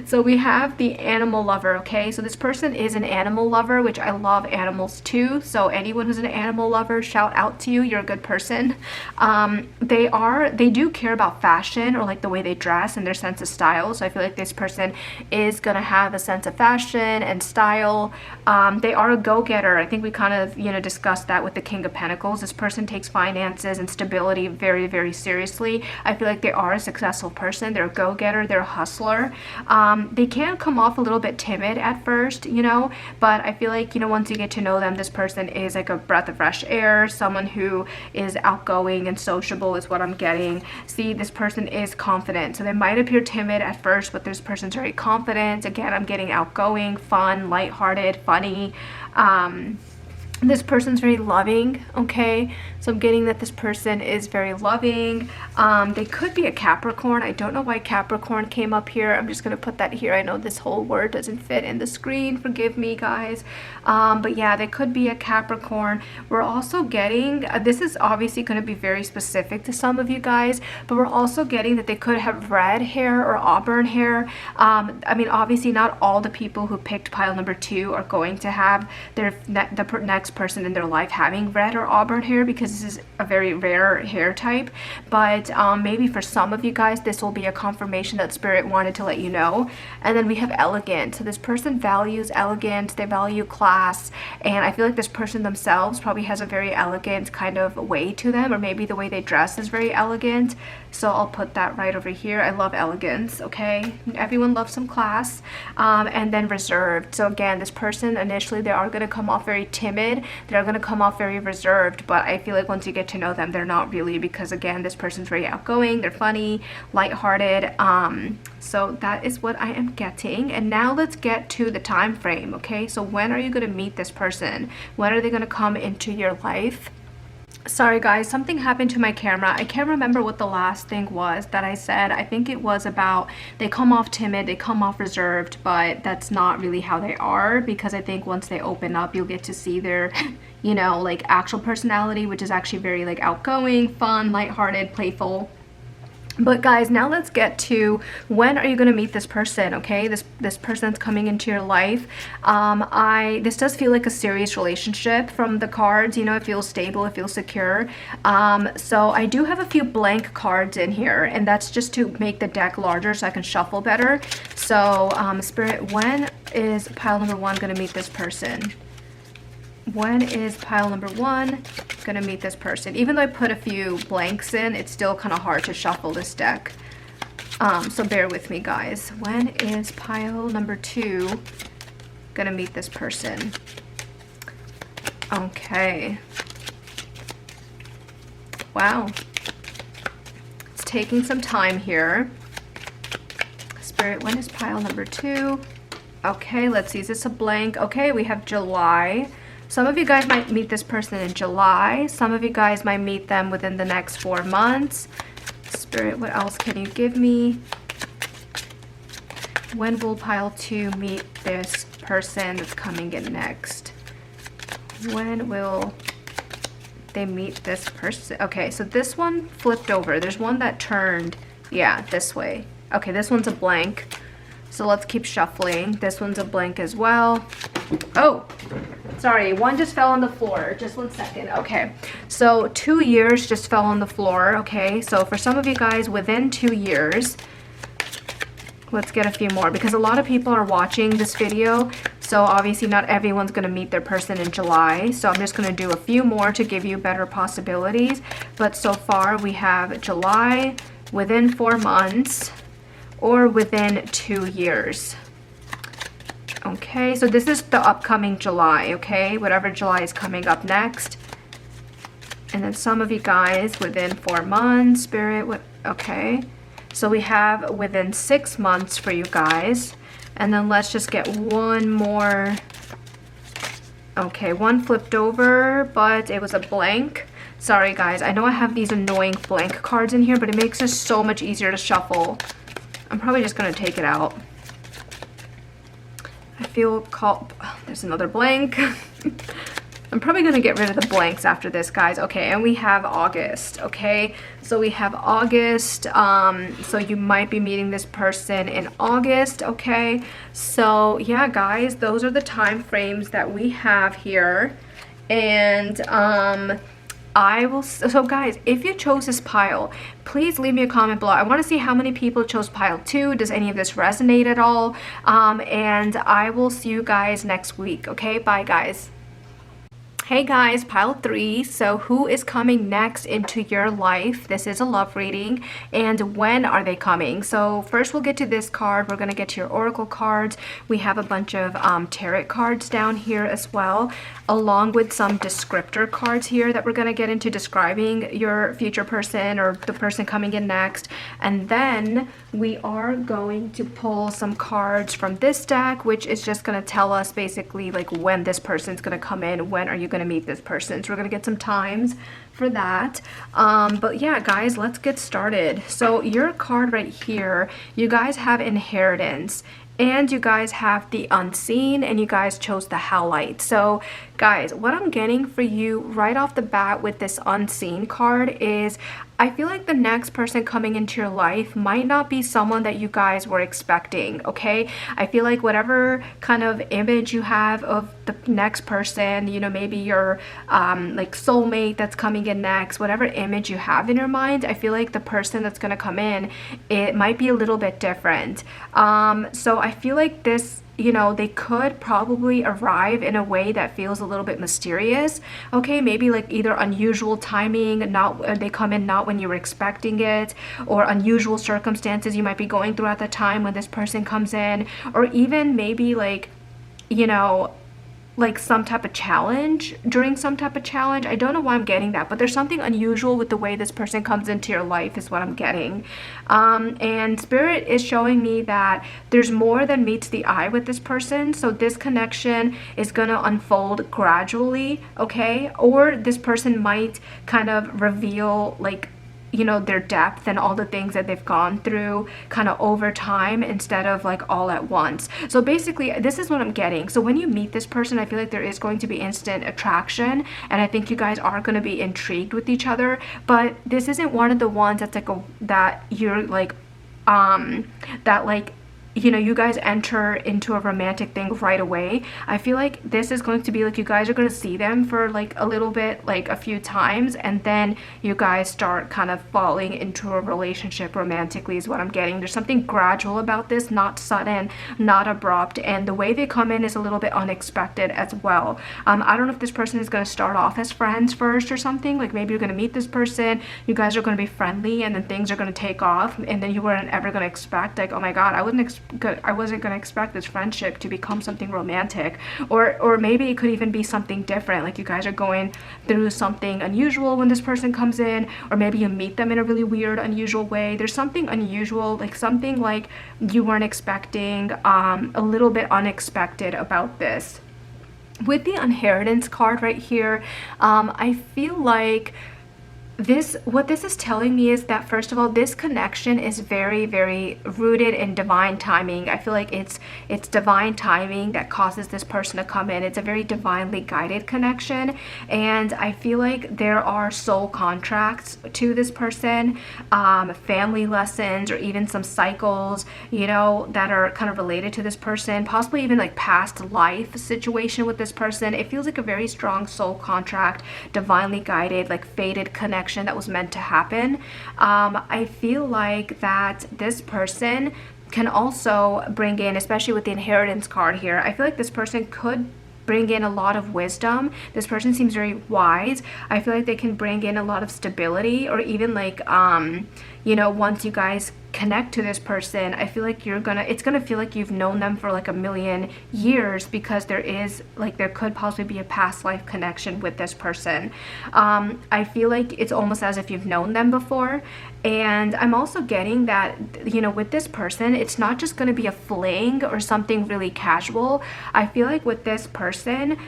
So we have the Animal Lover. Okay, so this person is an animal lover, which I love animals too, so anyone who's an animal lover, shout out to you, you're a good person. They do care about fashion, or like the way they dress and their sense of style. So I feel like this person is gonna have a sense of fashion and style. They are a go-getter. I think we kind of, you know, discussed that with the King of Pentacles. This person takes finances and stability very, very seriously. I feel like they are a successful person. They're a go-getter, they're a hustler. They can come off a little bit timid at first, you know, but I feel like, you know, once you get to know them, this person is like a breath of fresh air, someone who is outgoing and sociable is what I'm getting. See, this person is confident. So they might appear timid at first, but this person's very confident. Again, I'm getting outgoing, fun, lighthearted, funny. This person's very loving, okay? So I'm getting that this person is very loving. They could be a Capricorn. I don't know why Capricorn came up here. I'm just going to put that here. I know this whole word doesn't fit in the screen. Forgive me, guys. But yeah, they could be a Capricorn. We're also getting, this is obviously going to be very specific to some of you guys, but we're also getting that they could have red hair or auburn hair. I mean, obviously not all the people who picked pile number 2 are going to have the next person in their life having red or auburn hair, because this is a very rare hair type. But maybe for some of you guys this will be a confirmation that spirit wanted to let you know. And then we have elegant. So this person values elegant, they value class, and I feel like this person themselves probably has a very elegant kind of way to them, or maybe the way they dress is very elegant. So I'll put that right over here. I love elegance, okay? Everyone loves some class. And then reserved. So again, this person initially, they are going to come off very timid. They're going to come off very reserved, but I feel like once you get to know them, they're not really, because again, this person's very outgoing, they're funny, lighthearted. So that is what I am getting. And now let's get to the time frame, okay? So when are you going to meet this person? When are they going to come into your life? Sorry guys, something happened to my camera. I can't remember what the last thing was that I said. I think it was about they come off timid, they come off reserved, but that's not really how they are, because I think once they open up, you'll get to see their, you know, like actual personality, which is actually very like outgoing, fun, lighthearted, playful. But guys, now let's get to when are you going to meet this person, okay? This person's coming into your life. This does feel like a serious relationship from the cards, you know, it feels stable, it feels secure. So I do have a few blank cards in here, and that's just to make the deck larger so I can shuffle better. So Spirit, when is pile number 1 going to meet this person? When is pile number 1 gonna meet this person? Even though I put a few blanks in, it's still kind of hard to shuffle this deck. So bear with me, guys. When is pile number 2 gonna meet this person? Okay. Wow. It's taking some time here. Spirit, when is pile number 2? Okay, let's see. Is this a blank? Okay, we have July. Some of you guys might meet this person in July. Some of you guys might meet them within the next 4 months. Spirit, what else can you give me? When will pile 2 meet this person that's coming in next? When will they meet this person? Okay, so this one flipped over. There's one that turned, yeah, this way. Okay, this one's a blank. So let's keep shuffling. This one's a blank as well. Oh, sorry, one just fell on the floor. Just 1 second. Okay, so 2 years just fell on the floor. Okay, so for some of you guys, within 2 years, let's get a few more, because a lot of people are watching this video. So obviously not everyone's going to meet their person in July. So I'm just going to do a few more to give you better possibilities. But so far we have July, within 4 months, or within 2 years. Okay, so this is the upcoming July, okay? Whatever July is coming up next. And then some of you guys within 4 months, Spirit, what? Okay. So we have within 6 months for you guys. And then let's just get one more. Okay, one flipped over, but it was a blank. Sorry guys, I know I have these annoying blank cards in here, but it makes it so much easier to shuffle. I'm probably just gonna take it out. I feel called, oh, there's another blank. I'm probably gonna get rid of the blanks after this, guys. Okay, and we have August, okay? So we have August, so you might be meeting this person in August, okay? So yeah, guys, those are the time frames that we have here. And so guys, if you chose this pile, please leave me a comment below. I want to see how many people chose pile 2. Does any of this resonate at all? And I will see you guys next week. Okay, bye guys. Hey guys, pile 3. So who is coming next into your life? This is a love reading, and when are they coming? So first we'll get to this card. We're going to get to your oracle cards. We have a bunch of tarot cards down here as well, along with some descriptor cards here that we're going to get into describing your future person or the person coming in next. And then we are going to pull some cards from this deck, which is just going to tell us basically like when this person's going to come in, when are you going going to meet this person. So we're going to get some times for that. But yeah, guys, let's get started. So your card right here, you guys have inheritance, and you guys have the unseen, and you guys chose the Howlite. So guys, what I'm getting for you right off the bat with this unseen card is I feel like the next person coming into your life might not be someone that you guys were expecting, okay? I feel like whatever kind of image you have of the next person, you know, maybe your like soulmate that's coming in next, whatever image you have in your mind, I feel like the person that's going to come in, it might be a little bit different. So I feel like this, you know, they could probably arrive in a way that feels a little bit mysterious, okay? Maybe like either unusual timing, not they come in not when you were expecting it, or unusual circumstances you might be going through at the time when this person comes in, or even maybe like, you know, like some type of challenge, during some type of challenge. I don't know why I'm getting that, but there's something unusual with the way this person comes into your life is what I'm getting. And Spirit is showing me that there's more than meets the eye with this person. So this connection is gonna unfold gradually, okay? Or this person might kind of reveal like, you know, their depth and all the things that they've gone through kind of over time instead of like all at once. So basically, this is what I'm getting. So when you meet this person, I feel like there is going to be instant attraction, and I think you guys are going to be intrigued with each other, but this isn't one of the ones that's like that you're like that like, you know, you guys enter into a romantic thing right away. I feel like this is going to be like you guys are going to see them for like a little bit, like a few times, and then you guys start kind of falling into a relationship romantically is what I'm getting. There's something gradual about this, not sudden, not abrupt, and the way they come in is a little bit unexpected as well. I don't know if this person is going to start off as friends first or something. Like maybe you're going to meet this person, you guys are going to be friendly, and then things are going to take off, and then you weren't ever going to expect like, oh my god, I wasn't going to expect this friendship to become something romantic, or maybe it could even be something different, like you guys are going through something unusual when this person comes in, or maybe you meet them in a really weird, unusual way. There's something unusual, like something like you weren't expecting, a little bit unexpected about this. With the inheritance card right here, I feel like what this is telling me is that, first of all, this connection is very, very rooted in divine timing. I feel like it's divine timing that causes this person to come in. It's a very divinely guided connection, and I feel like there are soul contracts to this person, family lessons, or even some cycles, you know, that are kind of related to this person, possibly even like past life situation with this person. It feels like a very strong soul contract, divinely guided, like fated connection that was meant to happen. I feel like that this person can also bring in, especially with the inheritance card here, I feel like this person could bring in a lot of wisdom. This person seems very wise. I feel like they can bring in a lot of stability, or even like you know, once you guys connect to this person, I feel like it's gonna feel like you've known them for like a million years, because there could possibly be a past life connection with this person. I feel like it's almost as if you've known them before. And I'm also getting that, you know, with this person, it's not just going to be a fling or something really casual. I feel like with this person,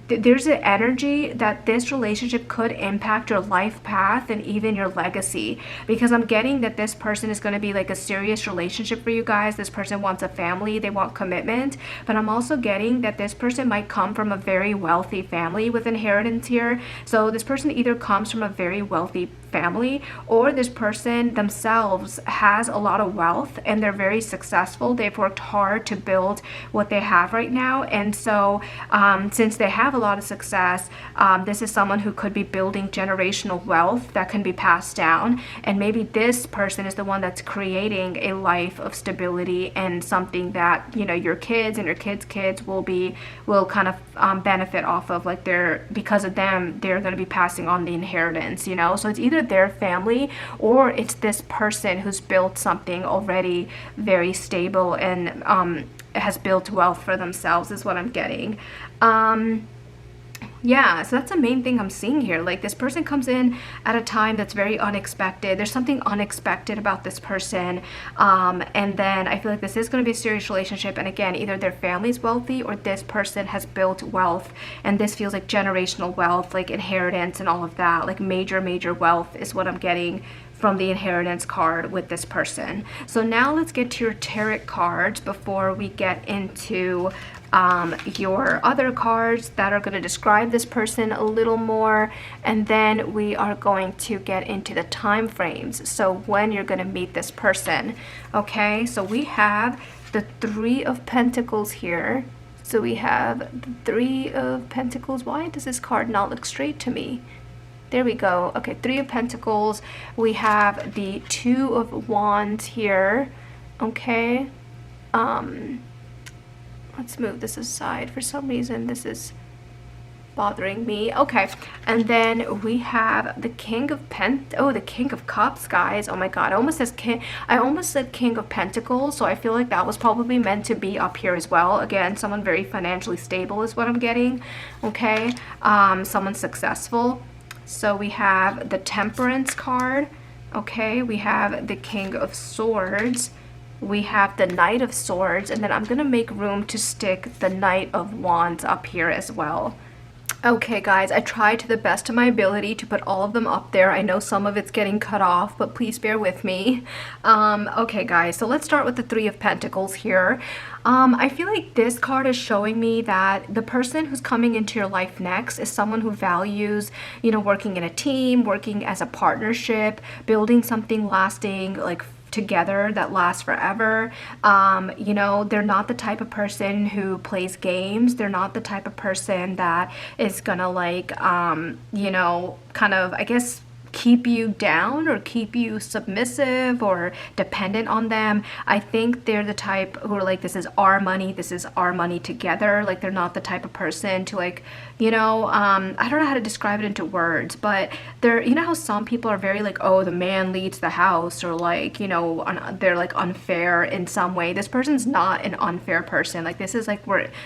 there's an energy that this relationship could impact your life path and even your legacy, because I'm getting that this person is going to be like a serious relationship for you guys. This person wants a family, they want commitment, but I'm also getting that this person might come from a very wealthy family with inheritance here. So this person either comes from a very wealthy family, or this person themselves has a lot of wealth and they're very successful. They've worked hard to build what they have right now, and so since they have a lot of success, this is someone who could be building generational wealth that can be passed down, and maybe this person is the one that's creating a life of stability and something that, you know, your kids and your kids' kids will kind of benefit off of, like because of them, they're going to be passing on the inheritance, you know. So it's either their family or it's this person who's built something already very stable and has built wealth for themselves is what I'm getting. Yeah, so that's the main thing I'm seeing here. Like, this person comes in at a time that's very unexpected. There's something unexpected about this person. And then I feel like this is going to be a serious relationship. And again, either their family's wealthy or this person has built wealth. And this feels like generational wealth, like inheritance and all of that. Like major, major wealth is what I'm getting from the inheritance card with this person. So now let's get to your tarot cards before we get into your other cards that are going to describe this person a little more, and then we are going to get into the time frames, so when you're going to meet this person. Okay, so we have the Three of Pentacles here. So we have the Three of Pentacles. Why does this card not look straight to me? There we go. Okay, Three of Pentacles. We have the Two of Wands here. Okay. Let's move this aside. For some reason, this is bothering me. Okay, and then we have the King of the King of Cups, guys. Oh my God, I almost said King of Pentacles, so I feel like that was probably meant to be up here as well. Again, someone very financially stable is what I'm getting. Okay, someone successful. So we have the Temperance card. Okay, we have the King of Swords. We have the Knight of Swords, and then I'm gonna make room to stick the Knight of Wands up here as well. Okay guys, I tried to the best of my ability to put all of them up there. I know some of it's getting cut off, but please bear with me. Okay guys, so let's start with the Three of Pentacles here. I feel like this card is showing me that the person who's coming into your life next is someone who values, you know, working in a team, working as a partnership, building something lasting, like together that lasts forever. You know, they're not the type of person who plays games. They're not the type of person that is gonna like, you know, kind of, I guess, keep you down or keep you submissive or dependent on them. I think they're the type who are like, this is our money together. Like, they're not the type of person to, like, you know, I don't know how to describe it into words, but they're, you know how some people are very like, oh, the man leads the house, or like, you know, they're like unfair in some way. This person's not an unfair person. Like, this is like,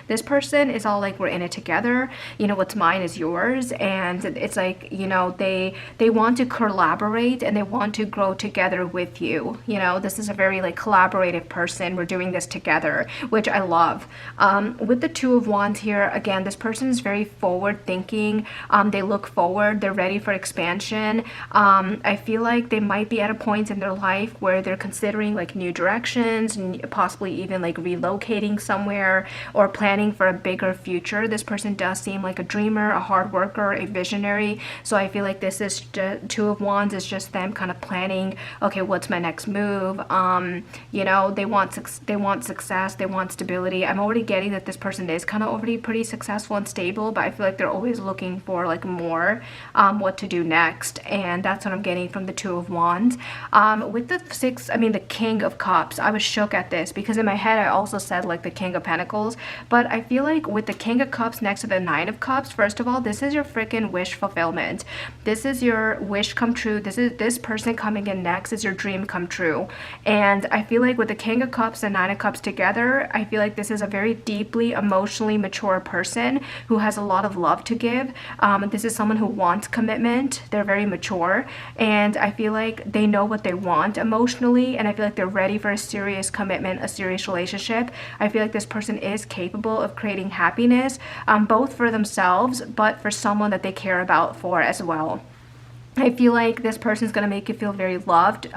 this person is all like, we're in it together, you know, what's mine is yours. And it's like, you know, they want to collaborate and they want to grow together with you. You know, this is a very like collaborative person. We're doing this together, which I love. With the Two of Wands here, again, this person is very forward thinking. They look forward. They're ready for expansion. I feel like they might be at a point in their life where they're considering like new directions and possibly even like relocating somewhere or planning for a bigger future. This person does seem like a dreamer, a hard worker, a visionary. So I feel like this is Two of Wands is just them kind of planning, okay, what's my next move? You know, they want success, they want stability. I'm already getting that this person is kind of already pretty successful and stable, but I feel like they're always looking for like more, what to do next, and that's what I'm getting from the Two of Wands. With the King of Cups, I was shook at this because in my head I also said like the King of Pentacles, but I feel like with the King of Cups next to the Nine of Cups, first of all, this is your freaking wish fulfillment. This is your wish come true. This person coming in next is your dream come true. And I feel like with the King of Cups and Nine of Cups together, I feel like this is a very deeply emotionally mature person who has a lot of love to give. This is someone who wants commitment. They're very mature, and I feel like they know what they want emotionally, and I feel like they're ready for a serious commitment, a serious relationship. I feel like this person is capable of creating happiness, both for themselves but for someone that they care about for as well. I feel like this person is going to make you feel very loved.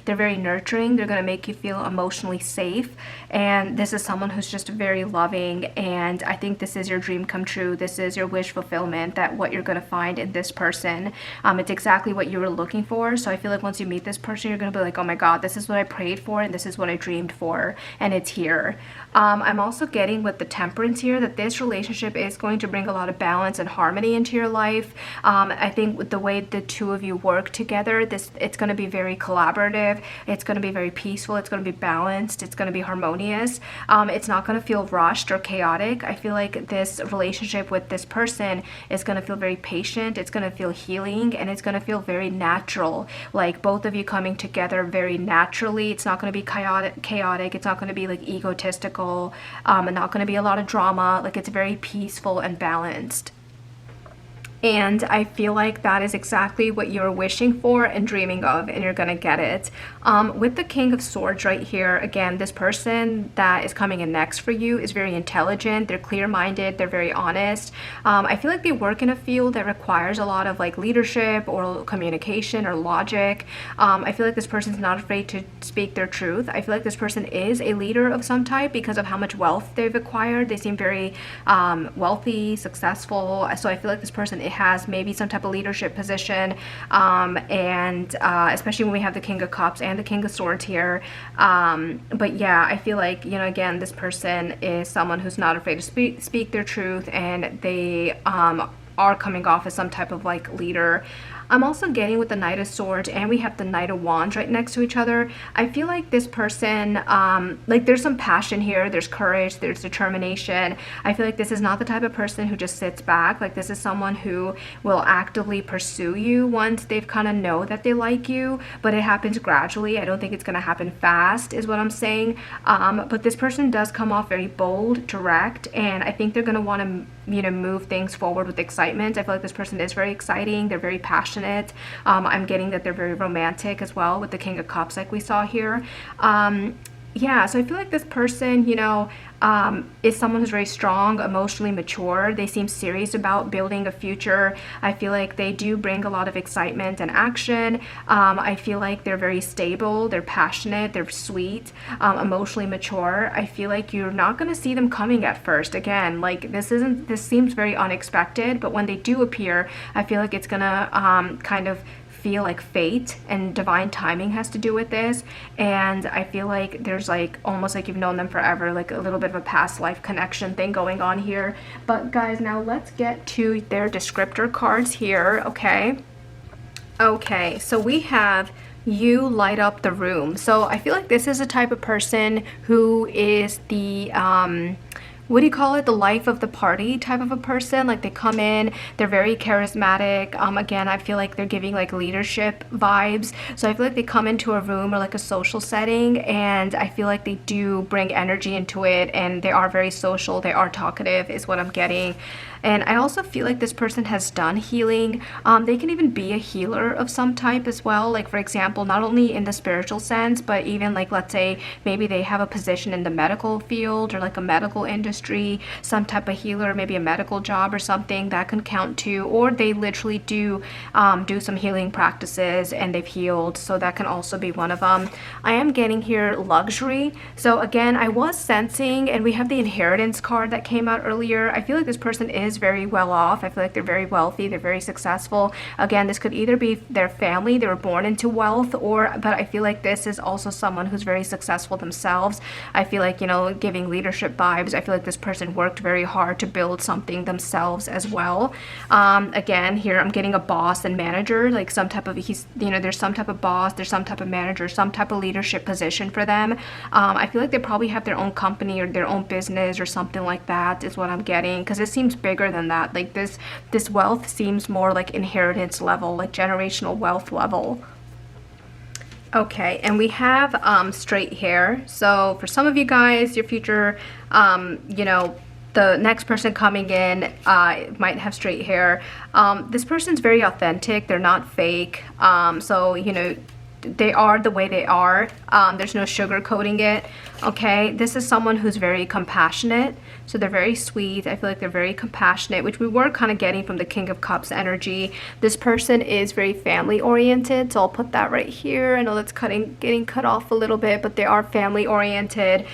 They're very nurturing. They're going to make you feel emotionally safe. And this is someone who's just very loving. And I think this is your dream come true. This is your wish fulfillment, that what you're going to find in this person. It's exactly what you were looking for. So I feel like once you meet this person, you're going to be like, oh my God, this is what I prayed for and this is what I dreamed for. And it's here. I'm also getting with the Temperance here that this relationship is going to bring a lot of balance and harmony into your life. I think with the way the two of you work together, it's going to be very collaborative. It's going to be very peaceful. It's going to be balanced. It's going to be harmonious. It's not going to feel rushed or chaotic. I feel like this relationship with this person is going to feel very patient. It's going to feel healing, and it's going to feel very natural. Like both of you coming together very naturally. It's not going to be chaotic. It's not going to be like egotistical. And not going to be a lot of drama. Like, it's very peaceful and balanced. And I feel like that is exactly what you're wishing for and dreaming of, and you're gonna get it. With the King of Swords right here, again, this person that is coming in next for you is very intelligent, they're clear-minded, they're very honest. I feel like they work in a field that requires a lot of like leadership or communication or logic. I feel like this person's not afraid to speak their truth. I feel like this person is a leader of some type because of how much wealth they've acquired. They seem very wealthy, successful. So I feel like this person has maybe some type of leadership position, and especially when we have the King of Cups and the King of Swords here. But yeah, I feel like, you know, again, this person is someone who's not afraid to speak their truth, and they are coming off as some type of like leader. I'm also getting with the Knight of Swords, and we have the Knight of Wands right next to each other. I feel like this person, like there's some passion here, there's courage, there's determination. I feel like this is not the type of person who just sits back. Like this is someone who will actively pursue you once they've kind of know that they like you, but it happens gradually. I don't think it's going to happen fast is what I'm saying. But this person does come off very bold, direct, and I think they're going to want to, you know, move things forward with excitement. I feel like this person is very exciting, they're very passionate. I'm getting that they're very romantic as well with the King of Cups like we saw here. Yeah, so I feel like this person, you know, is someone who's very strong, emotionally mature. They seem serious about building a future. I feel like they do bring a lot of excitement and action. I feel like they're very stable, they're passionate, they're sweet, emotionally mature. I feel like you're not going to see them coming at first. Again, like this seems very unexpected, but when they do appear, I feel like it's going to kind of feel like fate and divine timing has to do with this. And I feel like there's like almost like you've known them forever, like a little bit of a past life connection thing going on here. But guys, now let's get to their descriptor cards here. Okay, so we have you light up the room. So I feel like this is a type of person who is the what do you call it, the life of the party type of a person. Like they come in, they're very charismatic. Again, I feel like they're giving like leadership vibes. So I feel like they come into a room or like a social setting, and I feel like they do bring energy into it, and they are very social, they are talkative is what I'm getting. And I also feel like this person has done healing. They can even be a healer of some type as well. Like for example, not only in the spiritual sense, but even like, let's say maybe they have a position in the medical field or like a medical industry, some type of healer, maybe a medical job or something that can count too. Or they literally do some healing practices and they've healed. So that can also be one of them. I am getting here luxury. So again, I was sensing, and we have the inheritance card that came out earlier. I feel like this person is very well off. I feel like they're very wealthy, they're very successful. Again, this could either be their family, they were born into wealth, but I feel like this is also someone who's very successful themselves. I feel like, you know, giving leadership vibes. I feel like this person worked very hard to build something themselves as well. Again, here I'm getting a boss and manager, like some type of, there's some type of boss, there's some type of manager, some type of leadership position for them. I feel like they probably have their own company or their own business or something like that is what I'm getting, because it seems bigger than that. Like this wealth seems more like inheritance level, like generational wealth level. Okay, and we have straight hair. So for some of you guys, your future, the next person coming in might have straight hair. This person's very authentic, they're not fake. So, you know, they are the way they are. There's no sugarcoating it. Okay, this is someone who's very compassionate. So they're very sweet. I feel like they're very compassionate, which we were kind of getting from the King of Cups energy. This person is very family oriented. So I'll put that right here. I know that's getting cut off a little bit, but they are family oriented.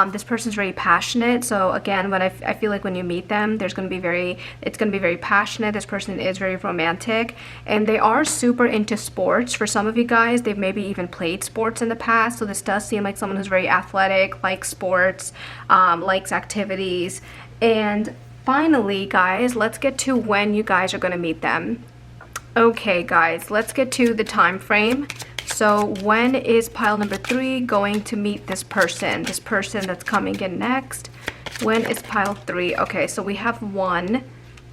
This person's very passionate. So again, when I feel like when you meet them, it's going to be very passionate. This person is very romantic, and they are super into sports. For some of you guys, they've maybe even played sports in the past. So this does seem like someone who's very athletic, likes sports, likes activities. And finally, guys, let's get to when you guys are going to meet them. Okay, guys, let's get to the time frame. So when is pile number 3 going to meet this person that's coming in next? When is pile 3? Okay, so we have one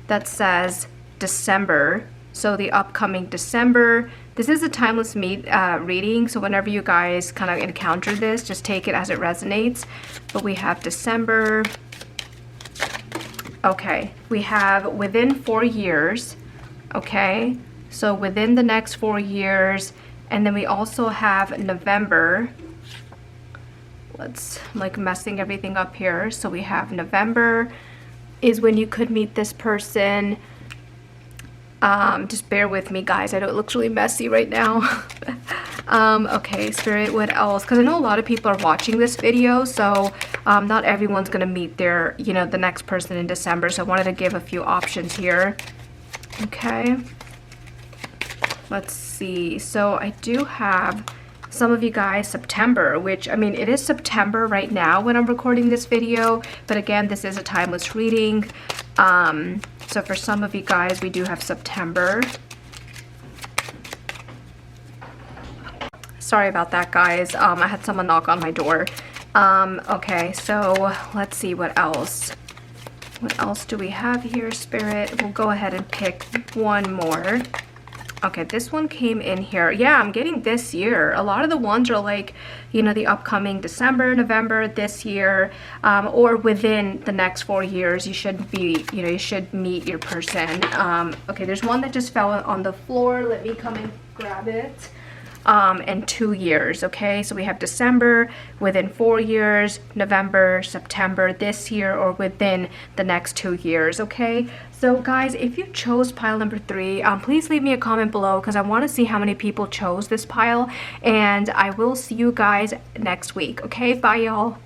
that says December. So the upcoming December. This is a timeless reading, so whenever you guys kind of encounter this, just take it as it resonates. But we have December. Okay, we have within 4 years. Okay, so within the next 4 years. And then we also have November. Let's, I'm like messing everything up here. So we have November is when you could meet this person. Just bear with me, guys. I know it looks really messy right now. Okay, Spirit, what else? Because I know a lot of people are watching this video, so not everyone's gonna meet their, you know, the next person in December. So I wanted to give a few options here. Okay, let's see. So I do have some of you guys September, which, I mean, it is September right now when I'm recording this video, but again, this is a timeless reading. So for some of you guys, we do have September. Sorry about that, guys. I had someone knock on my door. Okay, so let's see what else. What else do we have here, Spirit? We'll go ahead and pick one more. Okay, this one came in here. Yeah, I'm getting this year. A lot of the ones are like, you know, the upcoming December, November, this year, or within the next 4 years, you should be, you know, you should meet your person. Okay, there's one that just fell on the floor. Let me come and grab it. And 2 years. Okay, so we have December, within 4 years, November, September, this year, or within the next 2 years. Okay, so guys, if you chose pile number 3, please leave me a comment below, because I want to see how many people chose this pile, and I will see you guys next week. Okay, bye y'all.